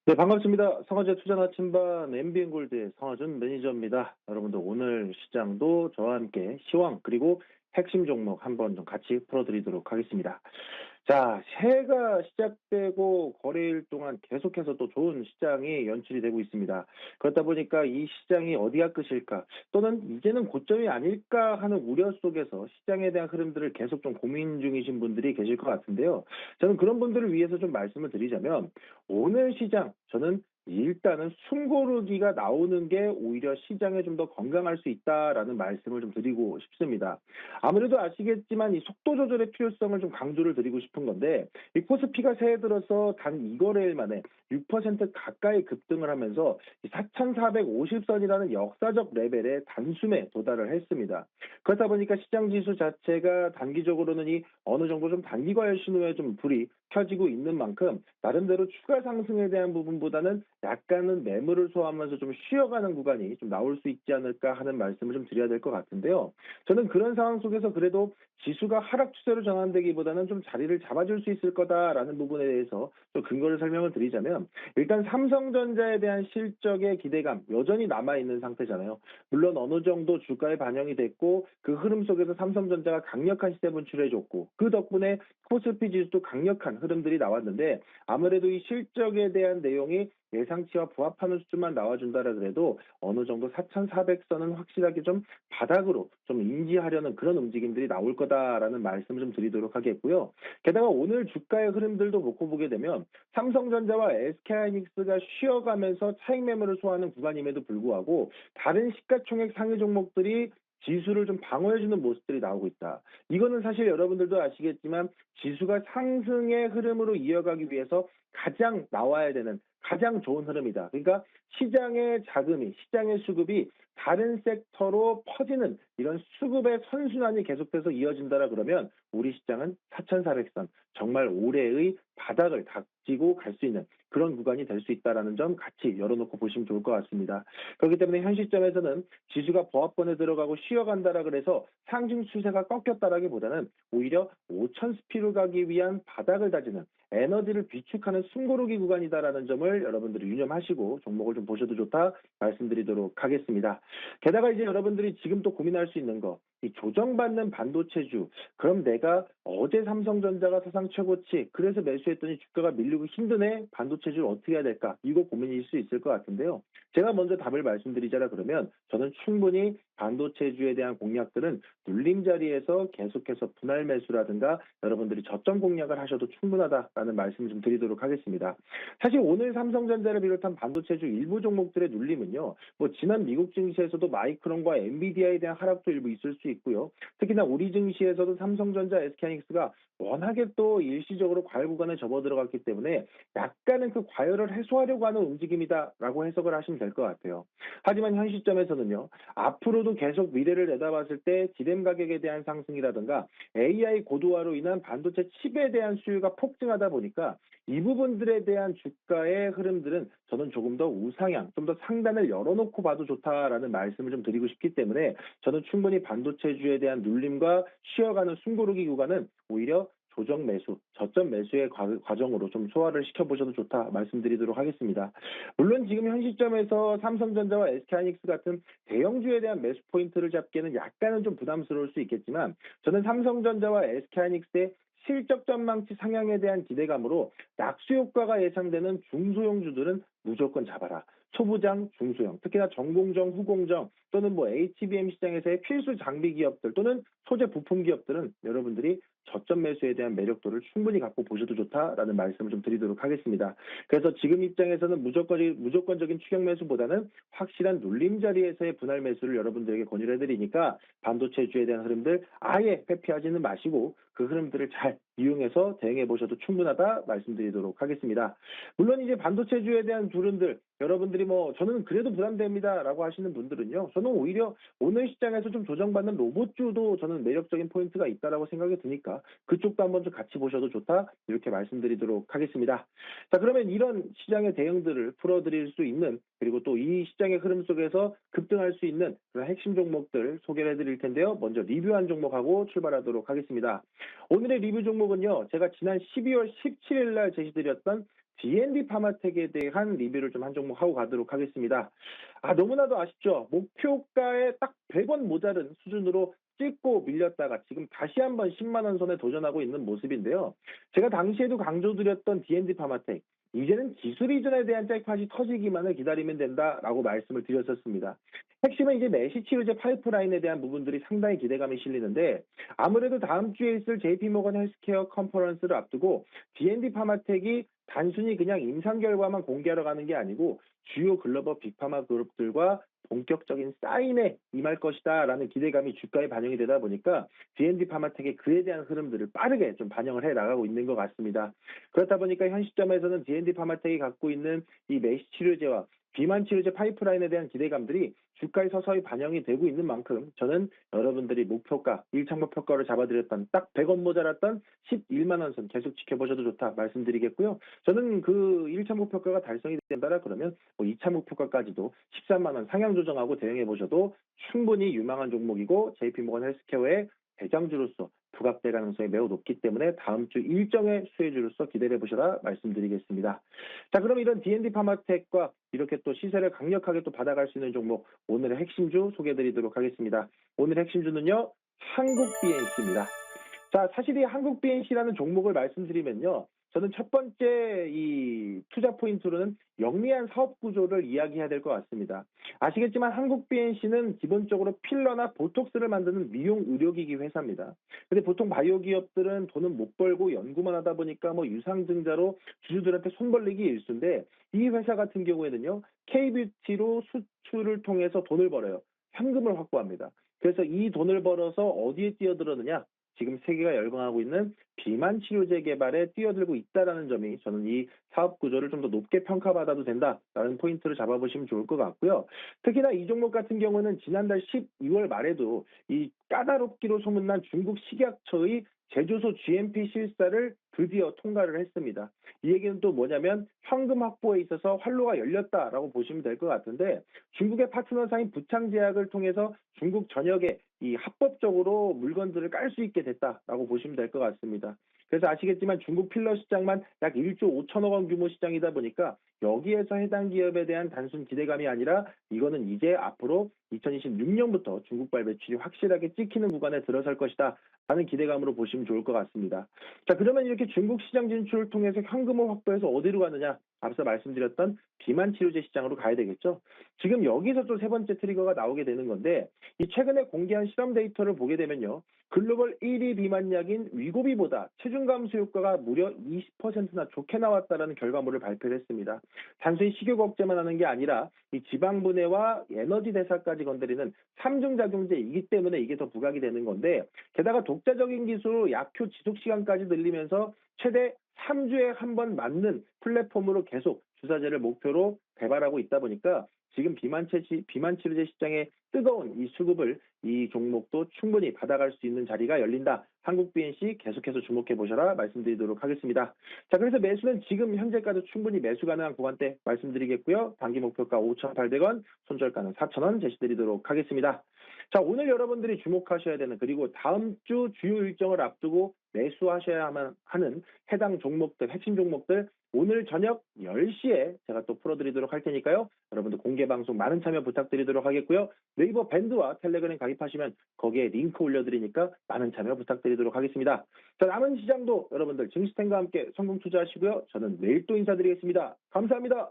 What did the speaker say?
네, 반갑습니다. 성화재 투자 나침반 MBN골드의 성화준 매니저입니다. 여러분들 오늘 시장도 저와 함께 시황 그리고 핵심 종목 한번 좀 같이 풀어드리도록 하겠습니다. 자, 새해가 시작되고 거래일 동안 계속해서 또 좋은 시장이 연출이 되고 있습니다. 그렇다 보니까 이 시장이 어디가 끝일까 또는 이제는 고점이 아닐까 하는 우려 속에서 시장에 대한 흐름들을 계속 좀 고민 중이신 분들이 계실 것 같은데요. 저는 그런 분들을 위해서 좀 말씀을 드리자면 오늘 시장 저는 일단은 숨고르기가 나오는 게 오히려 시장에 좀 더 건강할 수 있다라는 말씀을 좀 드리고 싶습니다. 아무래도 아시겠지만 이 속도 조절의 필요성을 좀 강조를 드리고 싶은 건데 이 코스피가 새해 들어서 단 2거래일 만에 6% 가까이 급등을 하면서 4,450선이라는 역사적 레벨에 단숨에 도달을 했습니다. 그렇다 보니까 시장 지수 자체가 단기적으로는 이 어느 정도 좀 단기 과열 신호에 좀 불이 켜지고 있는 만큼 나름대로 추가 상승에 대한 부분보다는 약간은 매물을 소화하면서 좀 쉬어가는 구간이 좀 나올 수 있지 않을까 하는 말씀을 좀 드려야 될 것 같은데요. 저는 그런 상황 속에서 그래도 지수가 하락 추세로 전환되기보다는 좀 자리를 잡아줄 수 있을 거다라는 부분에 대해서 좀 근거를 설명을 드리자면 일단 삼성전자에 대한 실적의 기대감 여전히 남아있는 상태잖아요. 물론 어느 정도 주가에 반영이 됐고 그 흐름 속에서 삼성전자가 강력한 시세 분출해줬고 그 덕분에 코스피 지수도 강력한 흐름들이 나왔는데 아무래도 이 실적에 대한 내용이 예상치와 부합하는 수준만 나와준다라 그래도 어느 정도 4,400선은 확실하게 좀 바닥으로 좀 인지하려는 그런 움직임들이 나올 거다라는 말씀을 좀 드리도록 하겠고요. 게다가 오늘 주가의 흐름들도 놓고 보게 되면 삼성전자와 SK하이닉스가 쉬어가면서 차익 매물을 소화하는 구간임에도 불구하고 다른 시가총액 상위 종목들이 지수를 좀 방어해주는 모습들이 나오고 있다. 이거는 사실 여러분들도 아시겠지만 지수가 상승의 흐름으로 이어가기 위해서 가장 나와야 되는 가장 좋은 흐름이다. 그러니까 시장의 자금이, 시장의 수급이 다른 섹터로 퍼지는 이런 수급의 선순환이 계속돼서 이어진다라 그러면 우리 시장은 4,400선 정말 올해의 바닥을 닥치고 갈 수 있는 그런 구간이 될 수 있다는 점 같이 열어놓고 보시면 좋을 것 같습니다. 그렇기 때문에 현 시점에서는 지수가 보합권에 들어가고 쉬어간다라 그래서 상승 추세가 꺾였다라기보다는 오히려 5천 스피로 가기 위한 바닥을 다지는 에너지를 비축하는 숨고르기 구간이다라는 점을 여러분들이 유념하시고 종목을 좀 보셔도 좋다 말씀드리도록 하겠습니다. 게다가 이제 여러분들이 지금 또 고민할 수 있는 거, 이 조정받는 반도체주, 그럼 내가 어제 삼성전자가 사상 최고치, 그래서 매수했더니 주가가 밀리고 힘드네, 반도체주를 어떻게 해야 될까? 이거 고민일 수 있을 것 같은데요. 제가 먼저 답을 말씀드리자라 그러면 저는 충분히 반도체주에 대한 공략들은 눌림 자리에서 계속해서 분할 매수라든가 여러분들이 저점 공략을 하셔도 충분하다라는 말씀을 좀 드리도록 하겠습니다. 사실 오늘 삼성전자를 비롯한 반도체주 일부 종목들의 눌림은요. 뭐 지난 미국 증시에서도 마이크론과 엔비디아에 대한 하락도 일부 있을 수 있고요. 특히나 우리 증시에서도 삼성전자, SK하이닉스가 워낙에 또 일시적으로 과열 구간에 접어들어갔기 때문에 약간은 그 과열을 해소하려고 하는 움직임이다라고 해석을 하시면 될 것 같아요. 하지만 현 시점에서는요. 앞으로도 계속 미래를 내다봤을 때 디램 가격에 대한 상승이라든가 AI 고도화로 인한 반도체 칩에 대한 수요가 폭증하다 보니까 이 부분들에 대한 주가의 흐름들은 저는 조금 더 우상향, 좀 더 상단을 열어놓고 봐도 좋다라는 말씀을 좀 드리고 싶기 때문에 저는 충분히 반도체주에 대한 눌림과 쉬어가는 숨고르기 구간은 오히려 조정 매수, 저점 매수의 과정으로 좀 소화를 시켜보셔도 좋다 말씀드리도록 하겠습니다. 물론 지금 현 시점에서 삼성전자와 SK하이닉스 같은 대형주에 대한 매수 포인트를 잡기에는 약간은 좀 부담스러울 수 있겠지만 저는 삼성전자와 SK하이닉스의 실적 전망치 상향에 대한 기대감으로 낙수 효과가 예상되는 중소형주들은 무조건 잡아라. 초부장, 중소형, 특히나 전공정, 후공정 또는 뭐 HBM 시장에서의 필수 장비 기업들 또는 소재 부품 기업들은 여러분들이 저점 매수에 대한 매력도를 충분히 갖고 보셔도 좋다라는 말씀을 좀 드리도록 하겠습니다. 그래서 지금 입장에서는 무조건적인 추격 매수보다는 확실한 눌림 자리에서의 분할 매수를 여러분들에게 권유를 해드리니까 반도체주에 대한 흐름들 아예 회피하지는 마시고 그 흐름들을 잘 이용해서 대응해 보셔도 충분하다 말씀드리도록 하겠습니다. 물론 이제 반도체주에 대한 흐름들 여러분들이 뭐 저는 그래도 부담됩니다라고 하시는 분들은요. 저는 오히려 오늘 시장에서 좀 조정받는 로봇주도 저는 매력적인 포인트가 있다라고 생각이 드니까 그쪽도 한번 좀 같이 보셔도 좋다 이렇게 말씀드리도록 하겠습니다. 자 그러면 이런 시장의 대응들을 풀어드릴 수 있는 그리고 또 이 시장의 흐름 속에서 급등할 수 있는 그런 핵심 종목들 소개를 해드릴 텐데요. 먼저 리뷰한 종목하고 출발하도록 하겠습니다. 오늘의 리뷰 종목은요. 제가 지난 12월 17일 날 제시드렸던 D&D 파마텍에 대한 리뷰를 좀 한 종목 하고 가도록 하겠습니다. 너무나도 아쉽죠. 목표가에 딱 100원 모자른 수준으로 찍고 밀렸다가 지금 다시 한번 10만 원 선에 도전하고 있는 모습인데요. 제가 당시에도 강조드렸던 D&D 파마텍, 이제는 기술 이전에 대한 잭팟이 터지기만을 기다리면 된다라고 말씀을 드렸었습니다. 핵심은 이제 내시 치료제 파이프라인에 대한 부분들이 상당히 기대감이 실리는데, 아무래도 다음 주에 있을 JP모건 헬스케어 컨퍼런스를 앞두고 D&D 파마텍이 단순히 그냥 임상 결과만 공개하러 가는 게 아니고 주요 글로벌 빅파마 그룹들과 본격적인 사인에 임할 것이다라는 기대감이 주가에 반영이 되다 보니까 D&D 파마텍의 그에 대한 흐름들을 빠르게 좀 반영을 해 나가고 있는 것 같습니다. 그렇다 보니까 현 시점에서는 D&D 파마텍이 갖고 있는 이 메시 치료제와 비만 치료제 파이프라인에 대한 기대감들이 주가에 서서히 반영이 되고 있는 만큼 저는 여러분들이 목표가, 1차 목표가를 잡아드렸던 딱 100원 모자랐던 11만 원 선 계속 지켜보셔도 좋다 말씀드리겠고요. 저는 그 1차 목표가가 달성이 된다라 그러면 2차 목표가까지도 13만 원 상향 조정하고 대응해 보셔도 충분히 유망한 종목이고 JP모건 헬스케어의 대장주로서 부각될 가능성이 매우 높기 때문에 다음 주 일정의 수혜주로서 기대해 보셔라 말씀드리겠습니다. 자, 그럼 이런 D&D 파마텍과 이렇게 또 시세를 강력하게 또 받아갈 수 있는 종목, 오늘의 핵심주 소개해 드리도록 하겠습니다. 오늘 핵심주는요, 한국 BNC입니다. 자, 사실 이 한국 BNC라는 종목을 말씀드리면요, 저는 첫 번째 이 투자 포인트로는 영리한 사업 구조를 이야기해야 될 것 같습니다. 아시겠지만 한국 BNC는 기본적으로 필러나 보톡스를 만드는 미용 의료기기 회사입니다. 근데 보통 바이오 기업들은 돈은 못 벌고 연구만 하다 보니까 뭐 유상증자로 주주들한테 손 벌리기 일쑤인데, 이 회사 같은 경우에는요, K뷰티로 수출을 통해서 돈을 벌어요. 현금을 확보합니다. 그래서 이 돈을 벌어서 어디에 뛰어들었느냐? 지금 세계가 열광하고 있는 비만 치료제 개발에 뛰어들고 있다는 점이 저는 이 사업 구조를 좀 더 높게 평가받아도 된다라는 포인트를 잡아보시면 좋을 것 같고요. 특히나 이 종목 같은 경우는 지난달 12월 말에도 이 까다롭기로 소문난 중국 식약처의 제조소 GMP 실사를 드디어 통과를 했습니다. 이 얘기는 또 뭐냐면 현금 확보에 있어서 활로가 열렸다라고 보시면 될 것 같은데, 중국의 파트너사인 부창제약을 통해서 중국 전역에 이 합법적으로 물건들을 깔 수 있게 됐다라고 보시면 될 것 같습니다. 그래서 아시겠지만 중국 필러 시장만 약 1조 5천억 원 규모 시장이다 보니까 여기에서 해당 기업에 대한 단순 기대감이 아니라 이거는 이제 앞으로 2026년부터 중국발 매출이 확실하게 찍히는 구간에 들어설 것이다 하는 기대감으로 보시면 좋을 것 같습니다. 자, 그러면 이렇게 중국 시장 진출을 통해서 현금을 확보해서 어디로 가느냐? 앞서 말씀드렸던 비만 치료제 시장으로 가야 되겠죠. 지금 여기서 또 세 번째 트리거가 나오게 되는 건데, 이 최근에 공개한 실험 데이터를 보게 되면요, 글로벌 1위 비만약인 위고비보다 체중 감소 효과가 무려 20%나 좋게 나왔다는 결과물을 발표를 했습니다. 단순히 식욕 억제만 하는 게 아니라 이 지방 분해와 에너지 대사까지 건드리는 3중 작용제이기 때문에 이게 더 부각이 되는 건데, 게다가 독자적인 기술로 약효 지속 시간까지 늘리면서 최대 3주에 한 번 맞는 플랫폼으로 계속 주사제를 목표로 개발하고 있다 보니까 지금 비만 치료제 시장의 뜨거운 이 수급을 이 종목도 충분히 받아갈 수 있는 자리가 열린다. 한국 BNC 계속해서 주목해 보셔라 말씀드리도록 하겠습니다. 자, 그래서 매수는 지금 현재까지 충분히 매수 가능한 구간대 말씀드리겠고요. 단기 목표가 5,800원, 손절가는 4,000원 제시드리도록 하겠습니다. 자, 오늘 여러분들이 주목하셔야 되는, 그리고 다음 주 주요 일정을 앞두고 매수하셔야만 하는 해당 종목들, 핵심 종목들 오늘 저녁 10시에 제가 또 풀어드리도록 할 테니까요. 여러분들 공개 방송 많은 참여 부탁드리도록 하겠고요. 네이버 밴드와 텔레그램 가입하시면 거기에 링크 올려드리니까 많은 참여 부탁드리도록 하겠습니다. 자, 남은 시장도 여러분들 증시탱과 함께 성공 투자하시고요. 저는 내일 또 인사드리겠습니다. 감사합니다.